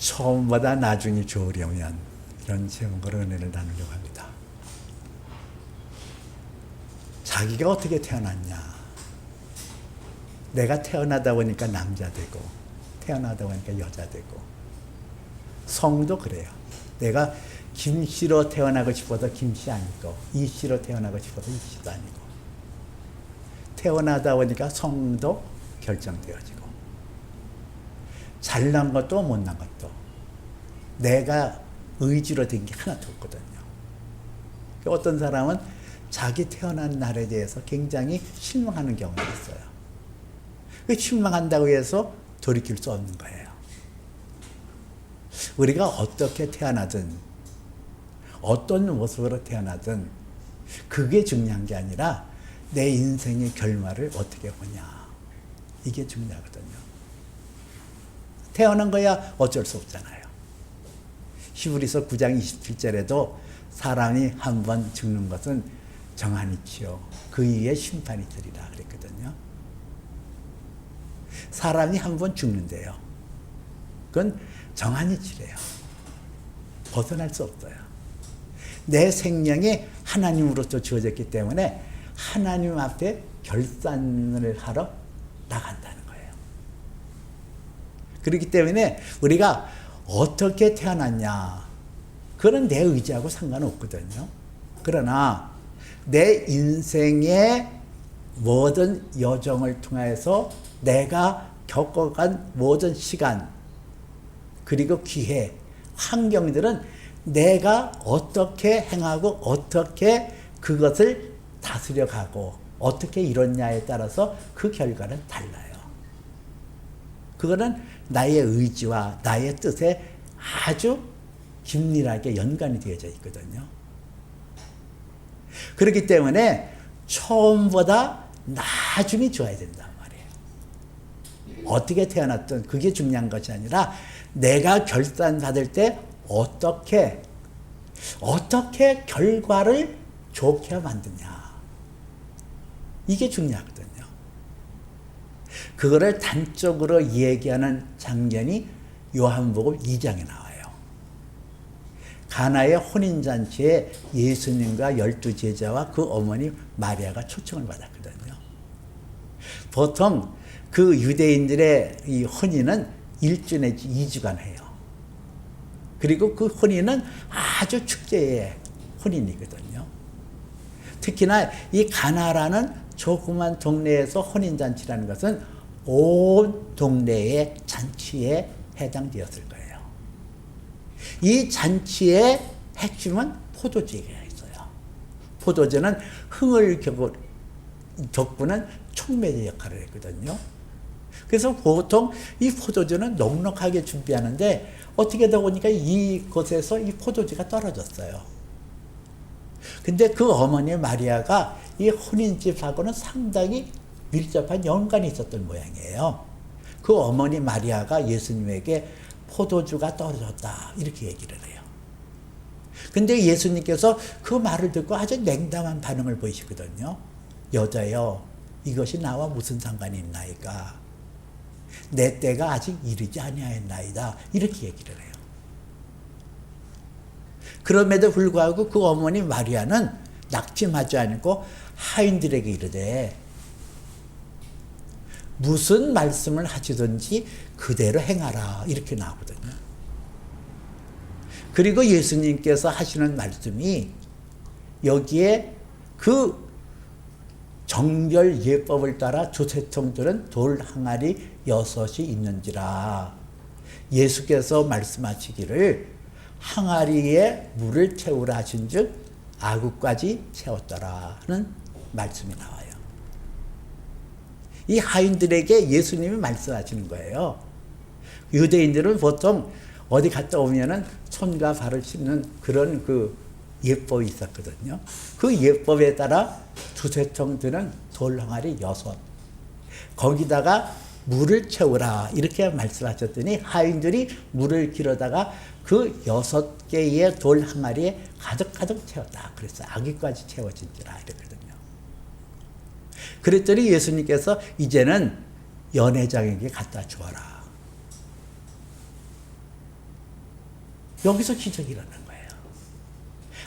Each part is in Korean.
처음보다 나중이 좋으려면, 이런 제목으로 은혜를 나누려고 합니다. 자기가 어떻게 태어났냐. 내가 태어나다 보니까 남자 되고, 태어나다 보니까 여자 되고, 성도 그래요. 내가 김씨로 태어나고 싶어서 김씨 아니고, 이씨로 태어나고 싶어서 이씨도 아니고, 태어나다 보니까 성도 결정되어지고, 잘난 것도 못난 것도 내가 의지로 된 게 하나도 없거든요. 어떤 사람은 자기 태어난 날에 대해서 굉장히 실망하는 경우가 있어요. 실망한다고 해서 돌이킬 수 없는 거예요. 우리가 어떻게 태어나든, 어떤 모습으로 태어나든 그게 중요한 게 아니라 내 인생의 결말을 어떻게 보냐, 이게 중요하거든요. 태어난 거야 어쩔 수 없잖아요. 히브리서 9장 27절에도 사람이 한 번 죽는 것은 정한이치요 그 이에 심판이 되리라 그랬거든요. 사람이 한 번 죽는데요, 그건 정한이치래요. 벗어날 수 없어요. 내 생명이 하나님으로부터 주어졌기 때문에 하나님 앞에 결산을 하러 나간다는 거예요. 그렇기 때문에 우리가 어떻게 태어났냐, 그건 내 의지하고 상관없거든요. 그러나 내 인생의 모든 여정을 통해서 내가 겪어간 모든 시간, 그리고 기회, 환경들은 내가 어떻게 행하고 어떻게 그것을 다스려가고 어떻게 이뤘냐에 따라서 그 결과는 달라요. 그거는 나의 의지와 나의 뜻에 아주 긴밀하게 연관이 되어져 있거든요. 그렇기 때문에 처음보다 나중이 좋아야 된단 말이에요. 어떻게 태어났든 그게 중요한 것이 아니라 내가 결단받을 때 어떻게 결과를 좋게 만드냐, 이게 중요하거든요. 그거를 단적으로 얘기하는 장면이 요한복음 2장에 나와요. 가나의 혼인잔치에 예수님과 12제자와 그 어머니 마리아가 초청을 받았거든요. 보통 그 유대인들의 이 혼인은 1주 내지 2주간 해요. 그리고 그 혼인은 아주 축제의 혼인이거든요. 특히나 이 가나라는 조그만 동네에서 혼인잔치라는 것은 온 동네의 잔치에 해당되었을 거예요. 이 잔치의 핵심은 포도주가 있어요. 포도주는 흥을 돋구는 촉매제 역할을 했거든요. 그래서 보통 이 포도주는 넉넉하게 준비하는데 어떻게 하다 보니까 이곳에서 이 포도주가 떨어졌어요. 근데 그 어머니 마리아가 이 혼인집하고는 상당히 밀접한 연관이 있었던 모양이에요. 그 어머니 마리아가 예수님에게 포도주가 떨어졌다, 이렇게 얘기를 해요. 근데 예수님께서 그 말을 듣고 아주 냉담한 반응을 보이시거든요. 여자여, 이것이 나와 무슨 상관이 있나이까? 내 때가 아직 이르지 아니하였나이다, 이렇게 얘기를 해요. 그럼에도 불구하고 그 어머니 마리아는 낙심하지 않고 하인들에게 이르되 무슨 말씀을 하시든지 그대로 행하라, 이렇게 나오거든요. 그리고 예수님께서 하시는 말씀이 여기에 그 정결 예법을 따라 조세통들은 돌 항아리 6이 있는지라. 예수께서 말씀하시기를 항아리에 물을 채우라 하신 즉 아구까지 채웠더라는 말씀이 나와요. 이 하인들에게 예수님이 말씀하시는 거예요. 유대인들은 보통 어디 갔다 오면은 손과 발을 씻는 그런 그 예법이 있었거든요. 그 예법에 따라 두세 통들은 돌 항아리 6, 거기다가 물을 채우라, 이렇게 말씀하셨더니 하인들이 물을 길어다가 그 6개의 돌 항아리에 가득가득 채웠다. 그래서 아기까지 채워진지라 이랬거든요. 그랬더니 예수님께서 이제는 연회장에게 갖다 주어라. 여기서 기적이라는 거예요.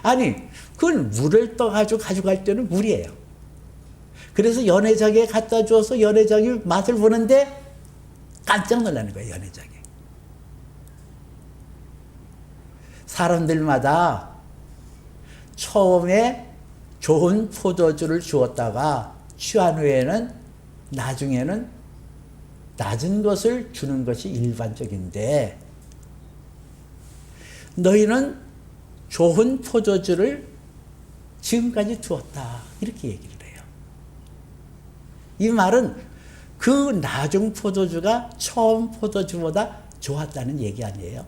아니, 그건 물을 떠가지고 가져갈 때는 물이에요. 그래서 연회장에 갖다 주어서 연회장이 맛을 보는데 깜짝 놀라는 거예요, 연회장이. 사람들마다 처음에 좋은 포도주를 주었다가 취한 후에는 나중에는 낮은 것을 주는 것이 일반적인데 너희는 좋은 포도주를 지금까지 두었다. 이렇게 얘기를 해요. 이 말은 그 나중 포도주가 처음 포도주보다 좋았다는 얘기 아니에요.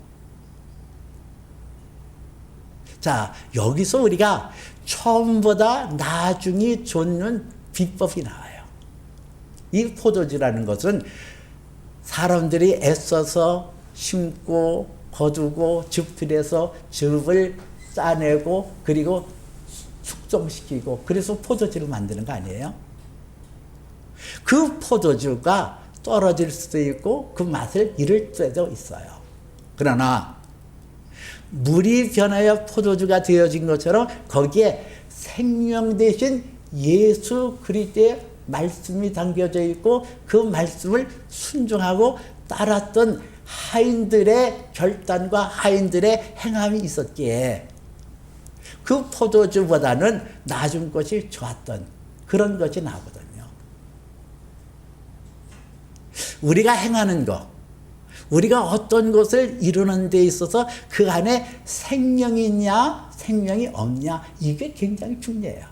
자, 여기서 우리가 처음보다 나중이 좋는 비법이 나와요. 이 포도주라는 것은 사람들이 애써서 심고 거두고 즙들여서 즙을 짜내고 그리고 숙성시키고 그래서 포도주를 만드는 거 아니에요? 그 포도주가 떨어질 수도 있고 그 맛을 잃을 때도 있어요. 그러나 물이 변하여 포도주가 되어진 것처럼 거기에 생명 대신 예수 그리스도의 말씀이 담겨져 있고 그 말씀을 순종하고 따랐던 하인들의 결단과 하인들의 행함이 있었기에 그 포도주보다는 낮은 것이 좋았던 그런 것이 나거든요. 우리가 행하는 것, 우리가 어떤 것을 이루는 데 있어서 그 안에 생명이 있냐 생명이 없냐 이게 굉장히 중요해요.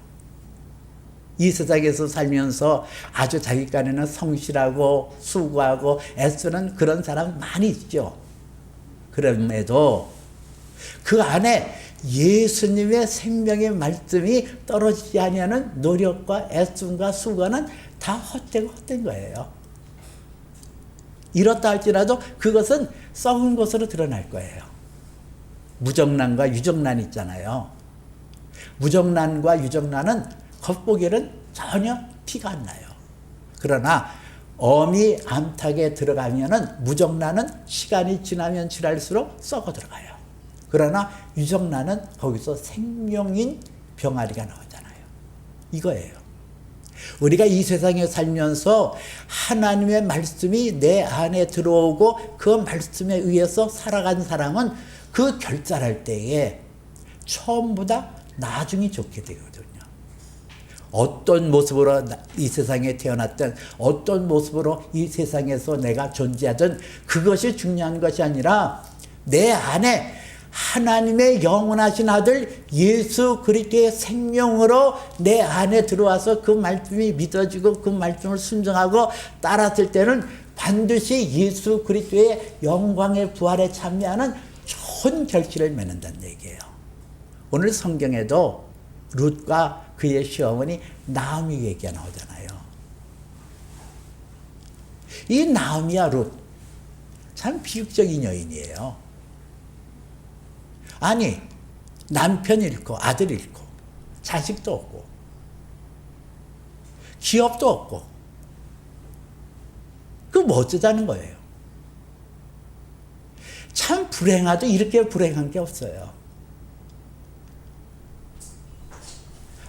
이 세상에서 살면서 아주 자기 간에는 성실하고 수고하고 애쓰는 그런 사람 많이 있죠. 그럼에도 그 안에 예수님의 생명의 말씀이 떨어지지 아니하는 노력과 애씀과 수고는 다 헛되고 헛된 거예요. 이렇다 할지라도 그것은 썩은 것으로 드러날 거예요. 무정란과 유정란 있잖아요. 무정란과 유정란은 겉보기에는 전혀 티가 안 나요. 그러나 어미 암탉에 들어가면은 무정란은 시간이 지나면 지날수록 썩어 들어가요. 그러나 유정란은 거기서 생명인 병아리가 나오잖아요. 이거예요. 우리가 이 세상에 살면서 하나님의 말씀이 내 안에 들어오고 그 말씀에 의해서 살아간 사람은 그 결단할 때에 처음보다 나중이 좋게 되거든요. 어떤 모습으로 이 세상에 태어났든 어떤 모습으로 이 세상에서 내가 존재하든 그것이 중요한 것이 아니라 내 안에 하나님의 영원하신 아들 예수 그리스도의 생명으로 내 안에 들어와서 그 말씀이 믿어지고 그 말씀을 순종하고 따랐을 때는 반드시 예수 그리스도의 영광의 부활에 참여하는 좋은 결실을 맺는다는 얘기예요. 오늘 성경에도 룻과 그의 시어머니 나오미 얘기가 나오잖아요. 이 나오미와 룻 참 비극적인 여인이에요. 아니 남편 잃고 아들 잃고 자식도 없고 기업도 없고 그 뭐 어쩌자는 거예요. 참 불행하도 이렇게 불행한 게 없어요.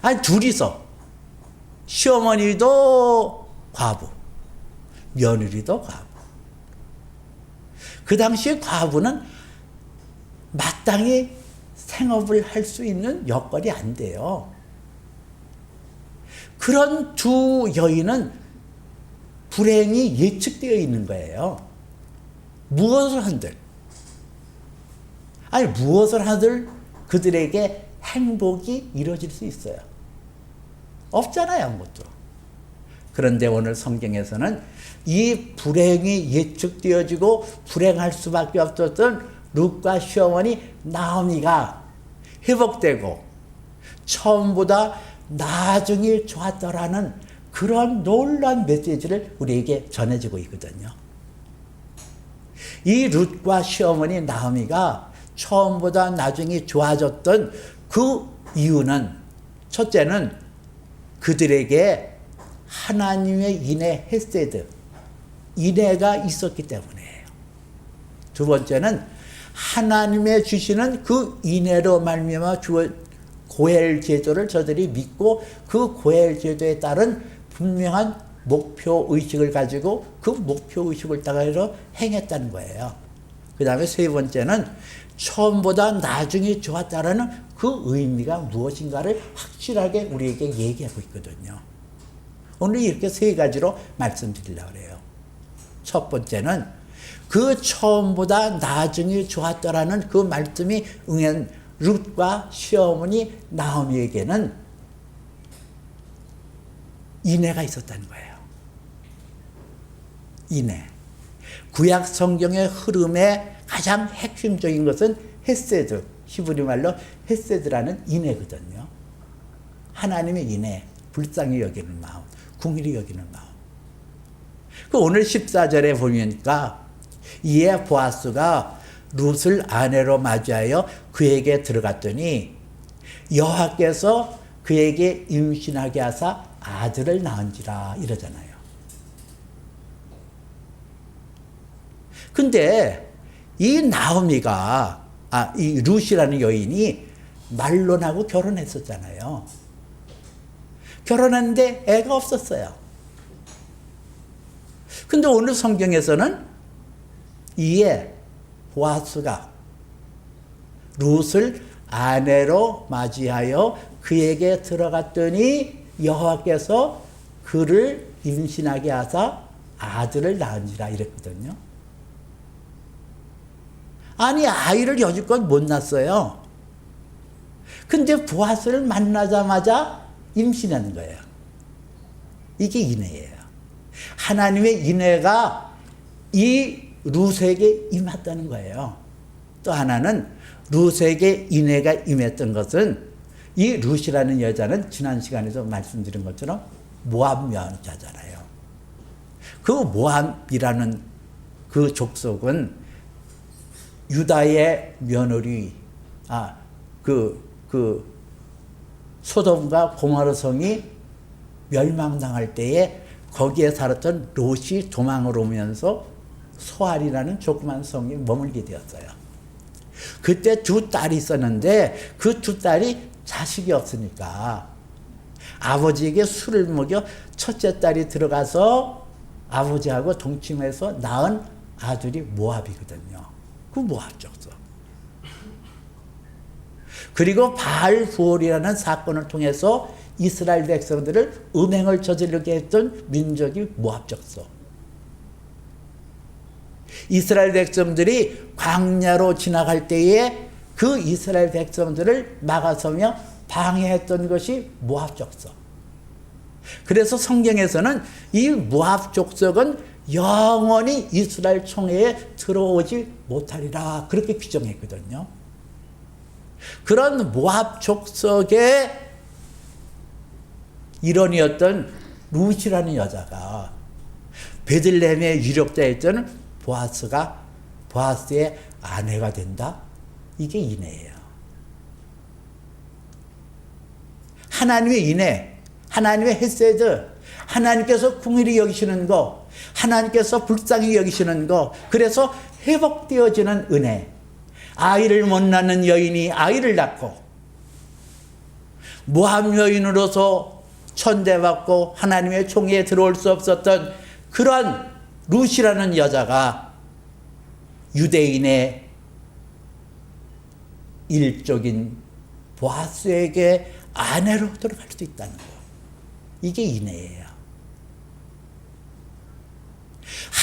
아니 둘이서 시어머니도 과부 며느리도 과부. 그 당시에 과부는 마땅히 생업을 할 수 있는 여건이 안 돼요. 그런 두 여인은 불행이 예측되어 있는 거예요. 무엇을 한들 아니 무엇을 하들 그들에게 행복이 이루어질 수 있어요. 없잖아요, 아무것도. 그런데 오늘 성경에서는 이 불행이 예측되어지고 불행할 수밖에 없었던 룻과 시어머니 나오미가 회복되고 처음보다 나중이 좋았더라는 그런 놀라운 메시지를 우리에게 전해지고 있거든요. 이 룻과 시어머니 나오미가 처음보다 나중이 좋아졌던 그 이유는 첫째는 그들에게 하나님의 인애 헤세드 인애가 있었기 때문이에요. 두 번째는 하나님의 주시는 그 인애로 말미암아 주어 고엘 제도를 저들이 믿고 그 고엘 제도에 따른 분명한 목표 의식을 가지고 그 목표 의식을 따라서 행했다는 거예요. 그 다음에 세 번째는 처음보다 나중이 좋았다라는 그 의미가 무엇인가를 확실하게 우리에게 얘기하고 있거든요. 오늘 이렇게 세 가지로 말씀드리려고 해요. 첫 번째는 그 처음보다 나중이 좋았더라는 그 말씀이 응한 룻과 시어머니 나오미에게는 인애가 있었다는 거예요. 인애. 구약 성경의 흐름의 가장 핵심적인 것은 헤세드, 히브리 말로 헤세드라는 인애거든요. 하나님의 인애, 불쌍히 여기는 마음, 궁일이 여기는 마음. 그 오늘 14절에 보니까 이에 보아스가 룻을 아내로 맞이하여 그에게 들어갔더니 여호와께서 그에게 임신하게 하사 아들을 낳은지라 이러잖아요. 근데 이 나오미가 이 룻이라는 여인이 말론하고 결혼했었잖아요. 결혼했는데 애가 없었어요. 근데 오늘 성경에서는 이에 보아스가 룻을 아내로 맞이하여 그에게 들어갔더니 여호와께서 그를 임신하게 하사 아들을 낳은지라 이랬거든요. 아니 아이를 여지껏 못 낳았어요. 근데 보아스를 만나자마자 임신하는 거예요. 이게 인애예요. 하나님의 인애가 이 룻에게 임했다는 거예요. 또 하나는 룻에게 인애가 임했던 것은 이 룻이라는 여자는 지난 시간에도 말씀드린 것처럼 모압 여자잖아요. 그 모압이라는 그 족속은 유다의 며느리, 소돔과 고모라 성이 멸망당할 때에 거기에 살았던 롯이 도망을 오면서 소알이라는 조그만 성에 머물게 되었어요. 그때 두 딸이 있었는데 그 두 딸이 자식이 없으니까 아버지에게 술을 먹여 첫째 딸이 들어가서 아버지하고 동침해서 낳은 아들이 모압이거든요. 그 모압 족속. 그리고 바알 부올이라는 사건을 통해서 이스라엘 백성들을 음행을 저지르게 했던 민족이 모압 족속. 이스라엘 백성들이 광야로 지나갈 때에 그 이스라엘 백성들을 막아서며 방해했던 것이 모압 족속. 그래서 성경에서는 이 모압 족속은 영원히 이스라엘 총회에 들어오지 못하리라 그렇게 규정했거든요. 그런 모압 족속의 일원이었던 룻이라는 여자가 베들레헴에 유력자였던 보아스의 아내가 된다. 이게 인애예요. 하나님의 인애, 하나님의 헤세드, 하나님께서 긍휼히 여기시는 거, 하나님께서 불쌍히 여기시는 거, 그래서 회복되어지는 은혜. 아이를 못 낳는 여인이 아이를 낳고 모함 여인으로서 천대받고 하나님의 총회에 들어올 수 없었던 그런 룻이라는 여자가 유대인의 일족인 보아스에게 아내로 들어갈 수 있다는 거. 이게 인애예요.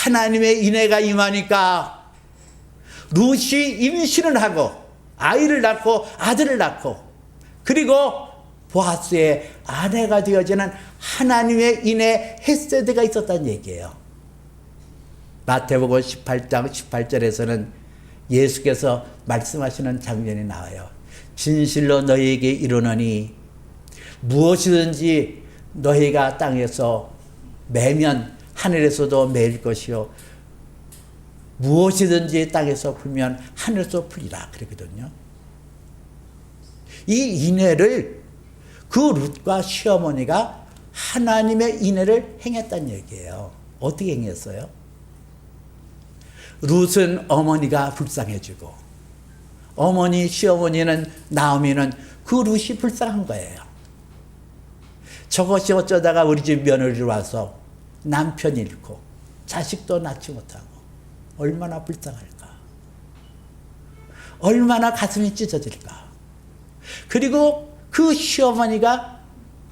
하나님의 인애가 임하니까 룻이 임신을 하고 아이를 낳고 아들을 낳고 그리고 보아스의 아내가 되어지는 하나님의 인애 헤세드가 있었다는 얘기예요. 마태복음 18장 18절에서는 예수께서 말씀하시는 장면이 나와요. 진실로 너희에게 이르노니 무엇이든지 너희가 땅에서 매면 하늘에서도 매일 것이요 무엇이든지 땅에서 풀면 하늘에서 풀리라 그랬거든요. 이 인애를 그 룻과 시어머니가 하나님의 인애를 행했다는 얘기예요. 어떻게 행했어요? 룻은 어머니가 불쌍해지고 어머니, 시어머니는 나오미는 그 룻이 불쌍한 거예요. 저것이 어쩌다가 우리 집 며느리로 와서 남편 잃고 자식도 낳지 못하고 얼마나 불쌍할까. 얼마나 가슴이 찢어질까. 그리고 그 시어머니가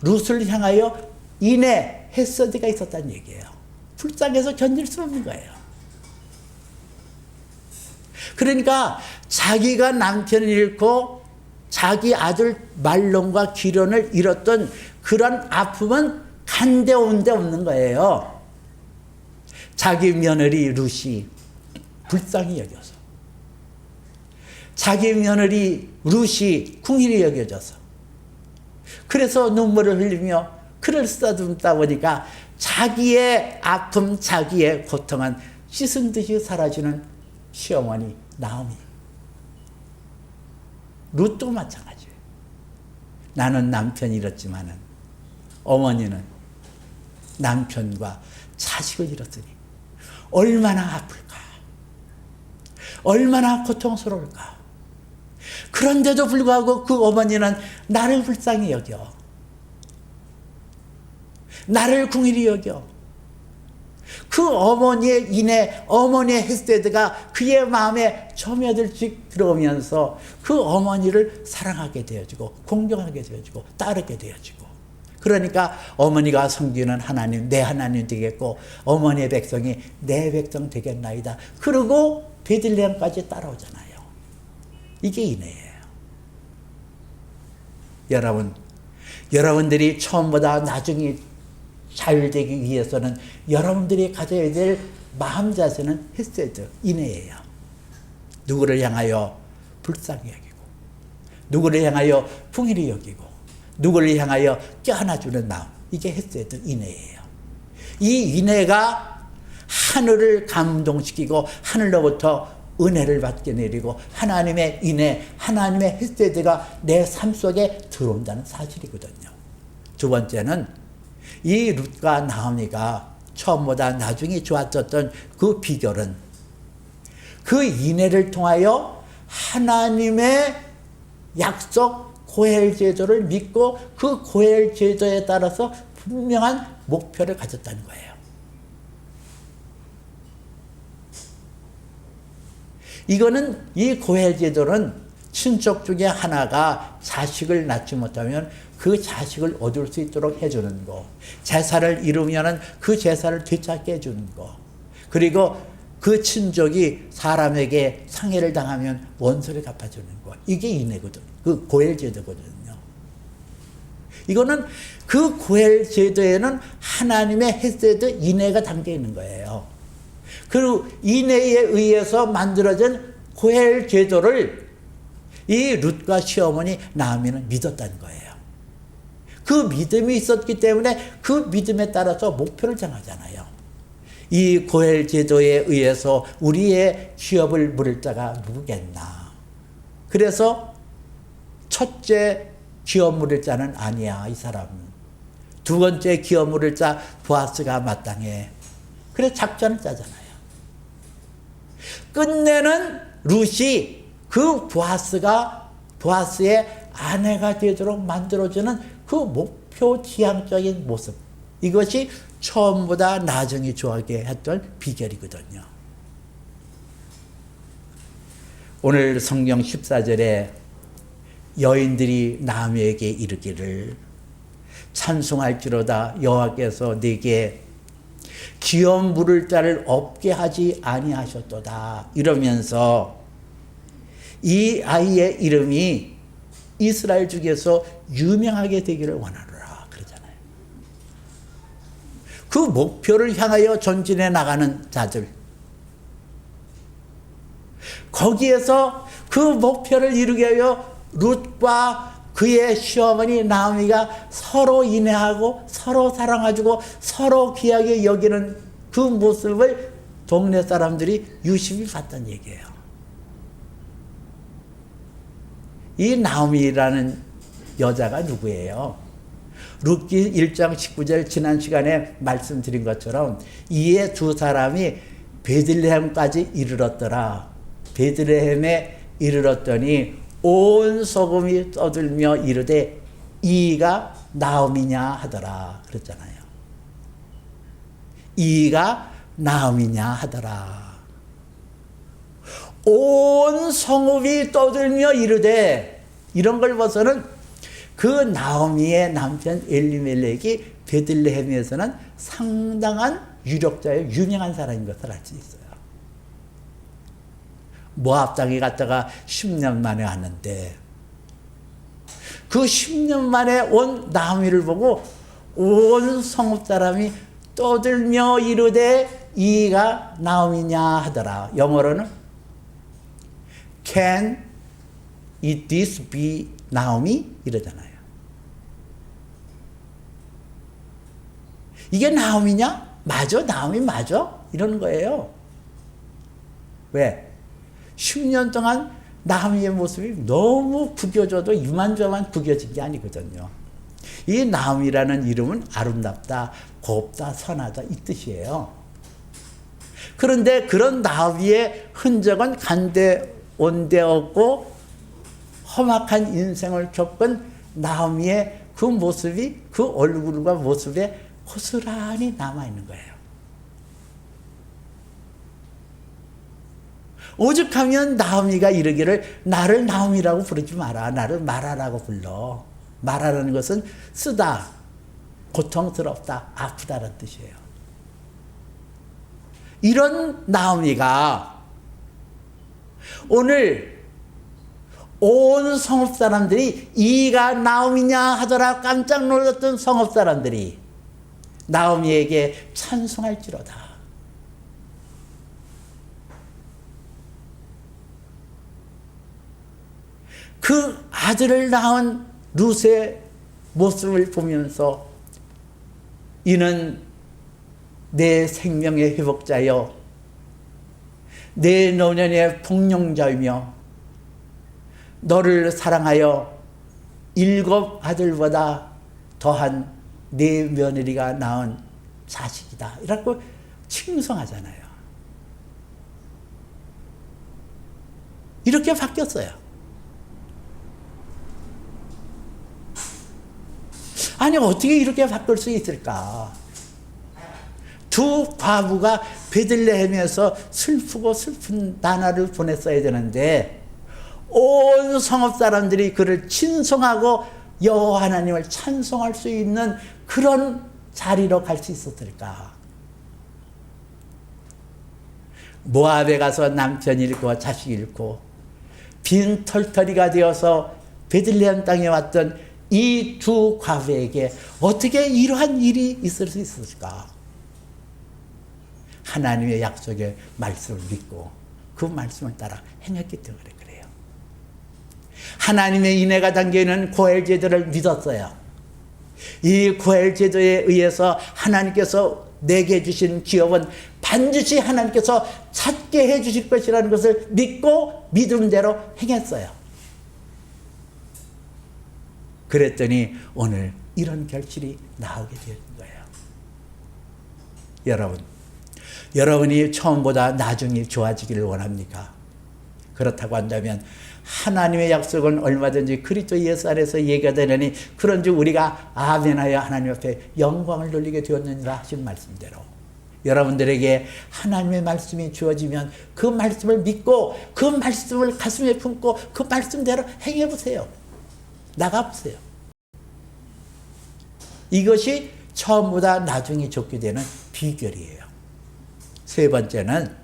룻을 향하여 인애 헤세드가 있었다는 얘기예요. 불쌍해서 견딜 수 없는 거예요. 그러니까 자기가 남편을 잃고 자기 아들 말론과 기련을 잃었던 그런 아픔은 간데 온데 없는 거예요. 자기 며느리 룻이 불쌍히 여겨서, 자기 며느리 룻이 궁일이 여겨져서, 그래서 눈물을 흘리며 그를 쓰다듬다 보니까 자기의 아픔, 자기의 고통은 씻은 듯이 사라지는 시어머니 나오미. 룻도 마찬가지예요. 나는 남편이 잃었지만은 어머니는 남편과 자식을 잃었으니 얼마나 아플까, 얼마나 고통스러울까. 그런데도 불구하고 그 어머니는 나를 불쌍히 여겨, 나를 궁일이 여겨. 그 어머니의 인애, 어머니의 헤세드가 그의 마음에 점여들씩 들어오면서 그 어머니를 사랑하게 되어지고 공경하게 되어지고 따르게 되어지고, 그러니까 어머니가 섬기는 하나님, 내 하나님 되겠고 어머니의 백성이 내 백성 되겠나이다. 그리고 베들레헴까지 따라오잖아요. 이게 인애예요. 여러분들이 처음보다 나중에 잘 되기 위해서는 여러분들이 가져야 될 마음 자세는 헤세드, 인애예요. 누구를 향하여 불쌍히 여기고, 누구를 향하여 풍일히 여기고, 누구를 향하여 껴안아주는 마음, 이게 헤세드, 인애예요. 이 인애가 하늘을 감동시키고 하늘로부터 은혜를 받게 내리고 하나님의 인애, 하나님의 헤세드가 내 삶 속에 들어온다는 사실이거든요. 두 번째는 이 룻과 나오미가 처음보다 나중에 좋았었던 그 비결은 그 인애를 통하여 하나님의 약속 고엘 제도를 믿고 그 고엘 제도에 따라서 분명한 목표를 가졌다는 거예요. 이거는, 이 고엘 제도는 친척 중에 하나가 자식을 낳지 못하면 그 자식을 얻을 수 있도록 해주는 거, 제사를 이루면 그 제사를 되찾게 해주는 거, 그리고 그 친족이 사람에게 상해를 당하면 원수를 갚아주는 거, 이게 인애거든. 그 고엘 제도거든요. 이거는 그 고엘 제도에는 하나님의 헤세드, 인애가 담겨 있는 거예요. 그리고 인애에 의해서 만들어진 고엘 제도를 이 룻과 시어머니 나오미는 믿었다는 거예요. 그 믿음이 있었기 때문에 그 믿음에 따라서 목표를 정하잖아요. 이 고엘 제도에 의해서 우리의 기업을 물을 자가 누구겠나. 그래서 첫째 기업 물을 자는 아니야, 이 사람은. 두 번째 기업 물을 자 보아스가 마땅해. 그래서 작전을 짜잖아요. 끝내는 룻이 그 보아스의 아내가 되도록 만들어주는 그 목표 지향적인 모습, 이것이 처음보다 나중에 좋아하게 했던 비결이거든요. 오늘 성경 14절에 여인들이 나오미에게 이르기를 찬송할지로다 여호와께서 네게 기업 물을 자를 없게 하지 아니하셨도다, 이러면서 이 아이의 이름이 이스라엘 중에서 유명하게 되기를 원하노라 그러잖아요. 그 목표를 향하여 전진해 나가는 자들, 거기에서 그 목표를 이루기 위하여 룻과 그의 시어머니 나오미가 서로 인애하고 서로 사랑해주고 서로 귀하게 여기는 그 모습을 동네 사람들이 유심히 봤다는 얘기예요. 이 나오미라는 여자가 누구예요? 룻기 1장 19절 지난 시간에 말씀드린 것처럼 이에 두 사람이 베들레헴까지 이르렀더라. 베들레헴의 이르렀더니 온 소금이 떠들며 이르되 이가 나음이냐 하더라 그랬잖아요. 이가 나음이냐 하더라. 온 성읍이 떠들며 이르되, 이런 걸 봐서는 그 나오미의 남편 엘리멜렉이 베들레헴에서는 상당한 유력자의 유명한 사람인 것을 알 수 있어요. 모압 땅에 갔다가 10년 만에 왔는데 그 10년 만에 온 나오미를 보고 온 성읍 사람이 떠들며 이르되 이가 나오미냐 하더라. 영어로는 Can it this be 나오미? 이러잖아요. 이게 나오미냐? 맞아? 나오미 맞아? 이러는 거예요. 왜? 10년 동안 나오미의 모습이 너무 구겨져도 이만저만 구겨진 게 아니거든요. 이 나오미라는 이름은 아름답다, 곱다, 선하다 이 뜻이에요. 그런데 그런 나오미의 흔적은 간데 온데 없고 험악한 인생을 겪은 나오미의 그 모습이 그 얼굴과 모습에 고스란히 남아있는 거예요. 오죽하면 나오미가 이르기를 나를 나오미라고 부르지 마라. 나를 마라라고 불러. 마라라는 것은 쓰다, 고통스럽다, 아프다라는 뜻이에요. 이런 나오미가 오늘 온 성읍 사람들이 이가 나오미냐 하더라 깜짝 놀랐던 성읍 사람들이 나오미에게 찬송할지로다. 그 아들을 낳은 룻의 모습을 보면서 이는 내 생명의 회복자여 내 노년의 복령자이며 너를 사랑하여 7 아들보다 더한 내 며느리가 낳은 자식이다. 이라고 칭송하잖아요. 이렇게 바뀌었어요. 아니 어떻게 이렇게 바꿀 수 있을까? 두 과부가 베들레헴에서 슬프고 슬픈 나날을 보냈어야 되는데 온 성읍 사람들이 그를 친송하고 여호와 하나님을 찬송할 수 있는 그런 자리로 갈 수 있었을까? 모압에 가서 남편 잃고 자식 잃고 빈털터리가 되어서 베들레헴 땅에 왔던 이 두 과부에게 어떻게 이러한 일이 있을 수 있을까? 하나님의 약속의 말씀을 믿고 그 말씀을 따라 행했기 때문에 그래요. 하나님의 인애가 담겨있는 고헬제도를 믿었어요. 이 고헬제도에 의해서 하나님께서 내게 주신 기업은 반드시 하나님께서 찾게 해주실 것이라는 것을 믿고 믿음대로 행했어요. 그랬더니 오늘 이런 결실이 나오게 된 거예요. 여러분이 처음보다 나중에 좋아지기를 원합니까? 그렇다고 한다면 하나님의 약속은 얼마든지 그리스도 예수 안에서 얘기가 되느니 그런즉 우리가 아멘하여 하나님 앞에 영광을 돌리게 되었느니라 하신 말씀대로 여러분들에게 하나님의 말씀이 주어지면 그 말씀을 믿고 그 말씀을 가슴에 품고 그 말씀대로 행해보세요. 나가보세요. 이것이 처음보다 나중에 좋게 되는 비결이에요. 세 번째는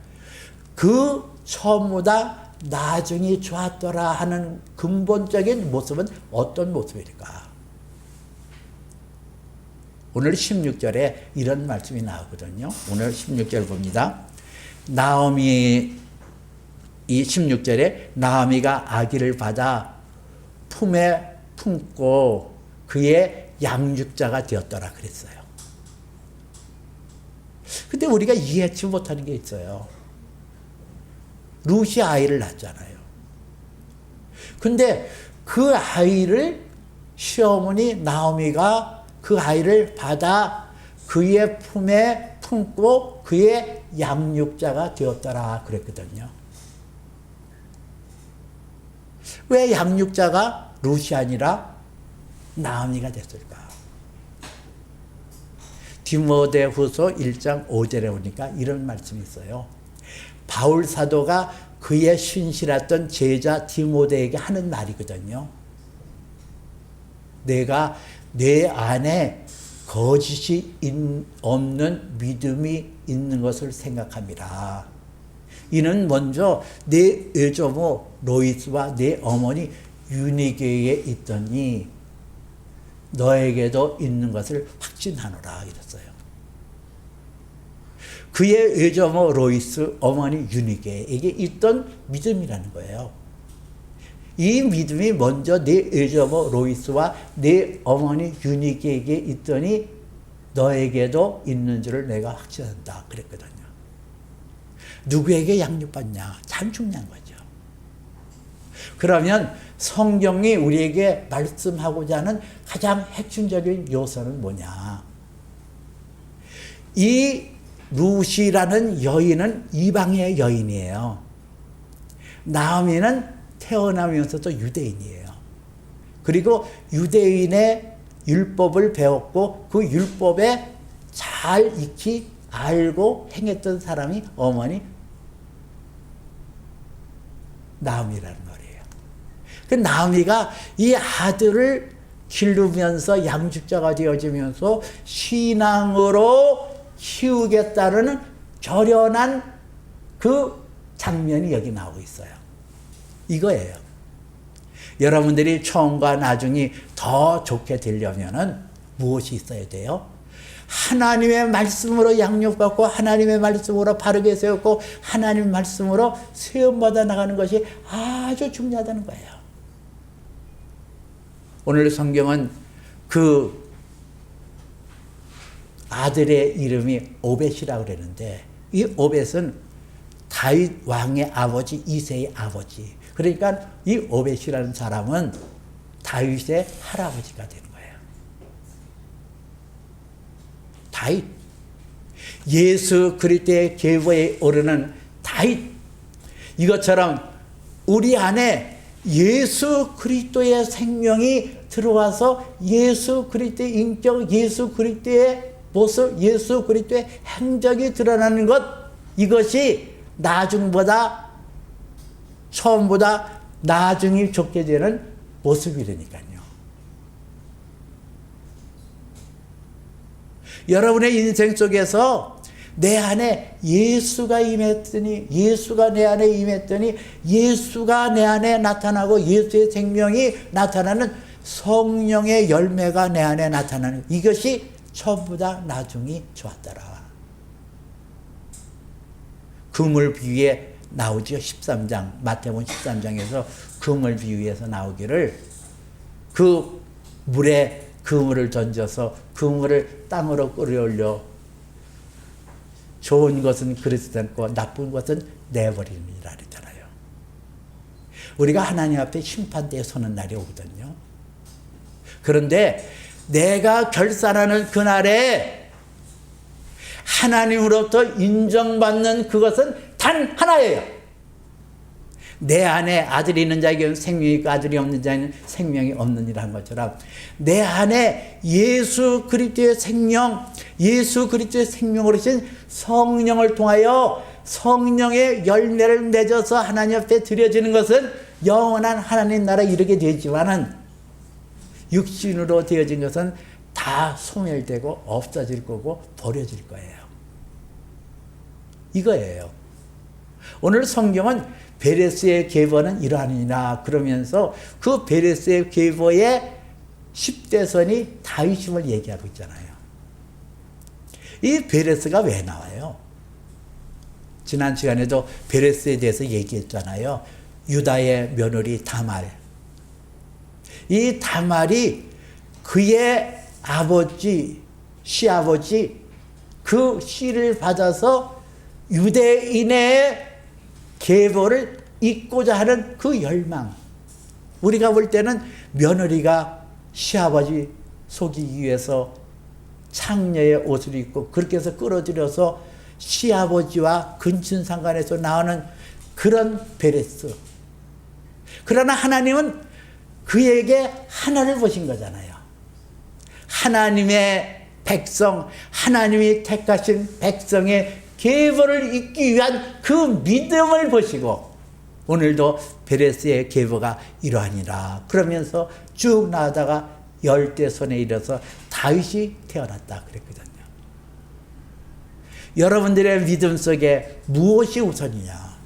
그 처음보다 나중에 좋았더라 하는 근본적인 모습은 어떤 모습일까? 오늘 16절에 이런 말씀이 나오거든요. 오늘 16절 봅니다. 나오미, 이 16절에 나오미가 아기를 받아 품에 품고 그의 양육자가 되었더라 그랬어요. 근데 우리가 이해하지 못하는 게 있어요. 룻이 아이를 낳잖아요. 근데 그 아이를 시어머니 나오미가 그 아이를 받아 그의 품에 품고 그의 양육자가 되었더라 그랬거든요. 왜 양육자가 룻이 아니라 나오미가 됐을까? 디모데후서 1장 5절에 보니까 이런 말씀이 있어요. 바울 사도가 그의 신실했던 제자 디모데에게 하는 말이거든요. 내가 내 안에 거짓이 없는 믿음이 있는 것을 생각합니다. 이는 먼저 내 외조모 로이스와 내 어머니 유니게에 있더니 너에게도 있는 것을 확신하노라 이랬어요. 그의 외조모 로이스, 어머니 유니게에게 있던 믿음이라는 거예요. 이 믿음이 먼저 내 외조모 로이스와 내 어머니 유니게에게 있더니 너에게도 있는 줄을 내가 확신한다 그랬거든요. 누구에게 양육받냐? 참 중요한 거죠. 그러면 성경이 우리에게 말씀하고자 하는 가장 핵심적인 요소는 뭐냐? 이 룻이라는 여인은 이방의 여인이에요. 나오미는 태어나면서도 유대인이에요. 그리고 유대인의 율법을 배웠고 그 율법에 잘 익히 알고 행했던 사람이 어머니 나오미라는 거예요. 그 나오미가 이 아들을 기르면서 양육자가 되어지면서 신앙으로 키우겠다는 결연한 그 장면이 여기 나오고 있어요. 이거예요. 여러분들이 처음과 나중이 더 좋게 되려면은 무엇이 있어야 돼요? 하나님의 말씀으로 양육받고 하나님의 말씀으로 바르게 세웠고 하나님의 말씀으로 세움받아 나가는 것이 아주 중요하다는 거예요. 오늘 성경은 그 아들의 이름이 오벳이라고 그러는데 이 오벳은 다윗 왕의 아버지 이새의 아버지. 그러니까 이 오벳이라는 사람은 다윗의 할아버지가 되는 거예요. 다윗. 예수 그리스도의 계보에 오르는 다윗. 이것처럼 우리 안에 예수 그리스도의 생명이 들어와서 예수 그리스도의 인격, 예수 그리스도의 모습, 예수 그리스도의 행적이 드러나는 것, 이것이 나중보다 처음보다 나중이 좋게 되는 모습이라니까요. 여러분의 인생 속에서 내 안에 예수가 임했더니, 예수가 내 안에 임했더니, 예수가 내 안에 나타나고 예수의 생명이 나타나는 성령의 열매가 내 안에 나타나는 이것이 처음보다 나중이 좋았더라. 그물 비유에 나오죠. 13장, 마태복음 13장에서 그물 비유에서 나오기를 그 물에 그물을 던져서 그물을 땅으로 끌어올려 좋은 것은 그릇지 않고 나쁜 것은 내버립니다. 그랬잖아요. 우리가 하나님 앞에 심판대에 서는 날이 오거든요. 그런데 내가 결산하는 그날에 하나님으로부터 인정받는 그것은 단 하나예요. 내 안에 아들이 있는 자에게는 생명이 있고 아들이 없는 자에는 생명이 없느니라 한 것처럼 내 안에 예수 그리스도의 생명, 예수 그리스도의 생명으로 신 성령을 통하여 성령의 열매를 맺어서 하나님 앞에 드려지는 것은 영원한 하나님 나라에 이르게 되지만은 육신으로 되어진 것은 다 소멸되고 없어질 거고 버려질 거예요. 이거예요. 오늘 성경은 베레스의 계보는 이러하니라 그러면서 그 베레스의 계보의 10대선이 다윗임을 얘기하고 있잖아요. 이 베레스가 왜 나와요? 지난 시간에도 베레스에 대해서 얘기했잖아요. 유다의 며느리 다말. 이 다말이 그의 아버지, 시아버지 그 씨를 받아서 유대인의 계보를 잇고자 하는 그 열망. 우리가 볼 때는 며느리가 시아버지 속이기 위해서 창녀의 옷을 입고 그렇게 해서 끌어들여서 시아버지와 근친상간에서 나오는 그런 베레스. 그러나 하나님은 그에게 하나를 보신 거잖아요. 하나님의 백성, 하나님이 택하신 백성의 계보를 잇기 위한 그 믿음을 보시고 오늘도 베레스의 계보가 이러하니라 그러면서 쭉 나가다가 열대손에 이르러서 다윗이 태어났다 그랬거든요. 여러분들의 믿음 속에 무엇이 우선이냐?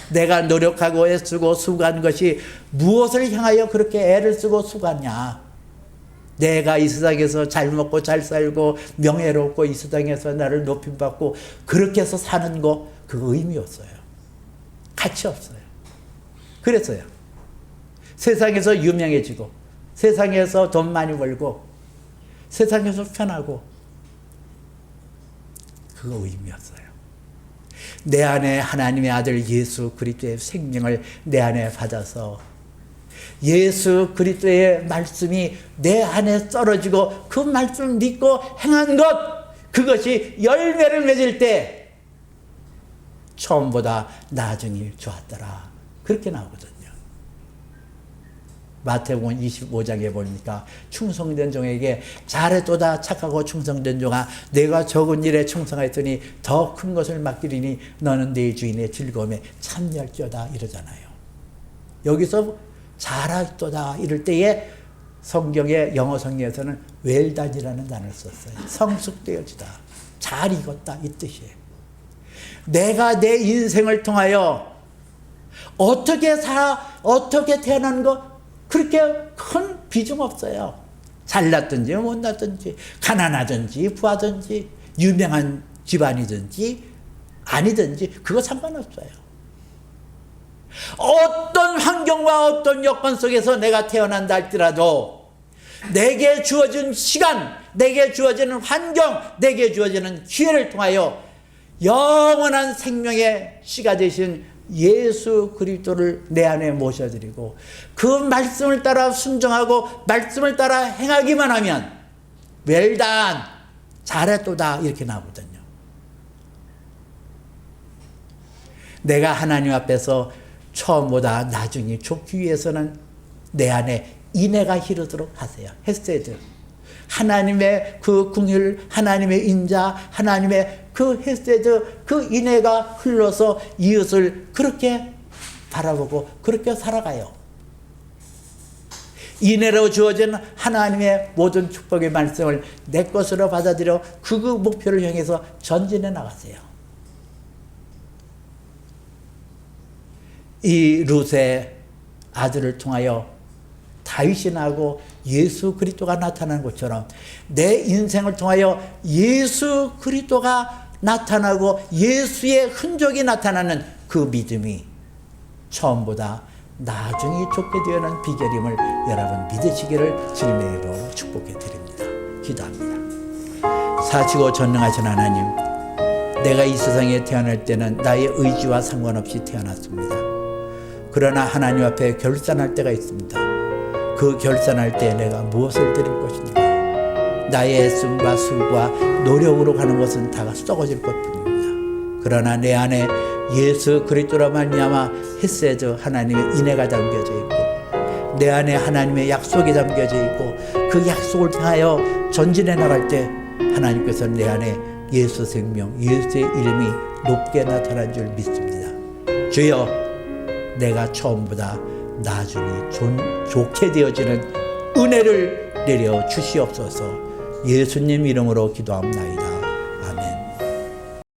내가 노력하고 애쓰고 수고한 것이 무엇을 향하여 그렇게 애를 쓰고 수고하냐? 내가 이 세상에서 잘 먹고 잘 살고 명예롭고 이 세상에서 나를 높임받고 그렇게 해서 사는 거 그거 의미 없어요. 가치 없어요. 그래서요. 세상에서 유명해지고 세상에서 돈 많이 벌고 세상에서 편하고 그거 의미 없어요. 내 안에 하나님의 아들 예수 그리스도의 생명을 내 안에 받아서 예수 그리스도의 말씀이 내 안에 썰어지고 그 말씀을 믿고 행한 것 그것이 열매를 맺을 때 처음보다 나중이 좋았더라 그렇게 나오거든요. 마태복음 25장에 보니까 충성된 종에게 잘했도다 착하고 충성된 종아 내가 적은 일에 충성하였더니 더 큰 것을 맡기리니 너는 네 주인의 즐거움에 참여할지어다 이러잖아요. 여기서 잘했도다 이럴 때에 성경의 영어 성경에서는 웰단이라는 단어를 썼어요. 성숙되어지다 잘 익었다 이 뜻이에요. 내가 내 인생을 통하여 어떻게 살아 어떻게 태어난 거 그렇게 큰 비중 없어요. 잘났든지 못났든지 가난하든지 부하든지 유명한 집안이든지 아니든지 그거 상관없어요. 어떤 환경과 어떤 여건 속에서 내가 태어난다 할지라도 내게 주어진 시간, 내게 주어지는 환경, 내게 주어지는 기회를 통하여 영원한 생명의 씨가 되신 예수 그리스도를 내 안에 모셔드리고 그 말씀을 따라 순종하고 말씀을 따라 행하기만 하면 웰단 잘했도다 이렇게 나오거든요. 내가 하나님 앞에서 처음보다 나중에 좋기 위해서는 내 안에 인애가 흐르도록 하세요. 헤세드 하나님의 그 긍휼 하나님의 인자 하나님의 그 헤세드 그 인애가 흘러서 이웃을 그렇게 바라보고 그렇게 살아가요. 인애로 주어진 하나님의 모든 축복의 말씀을 내 것으로 받아들여 그 목표를 향해서 전진해 나가세요. 이 룻의 아들을 통하여 다윗이 나고 예수 그리스도가 나타나는 것처럼 내 인생을 통하여 예수 그리스도가 나타나고 예수의 흔적이 나타나는 그 믿음이 처음보다 나중에 좋게 되는 비결임을 여러분 믿으시기를 주님의 이름으로 축복해 드립니다. 기도합니다. 사시고 전능하신 하나님, 내가 이 세상에 태어날 때는 나의 의지와 상관없이 태어났습니다. 그러나 하나님 앞에 결산할 때가 있습니다. 그 결산할 때 내가 무엇을 드릴 것인가? 나의 애씀과 수고와 노력으로 가는 것은 다 썩어질 것뿐입니다. 그러나 내 안에 예수 그리스도로 말미암아 헤세드 하나님의 인애가 담겨져 있고 내 안에 하나님의 약속이 담겨져 있고 그 약속을 향하여 전진해 나갈 때 하나님께서 내 안에 예수 생명, 예수의 이름이 높게 나타난 줄 믿습니다. 주여, 내가 처음보다 나중에 좋게 되어지는 은혜를 내려 주시옵소서. 예수님 이름으로 기도합나이다.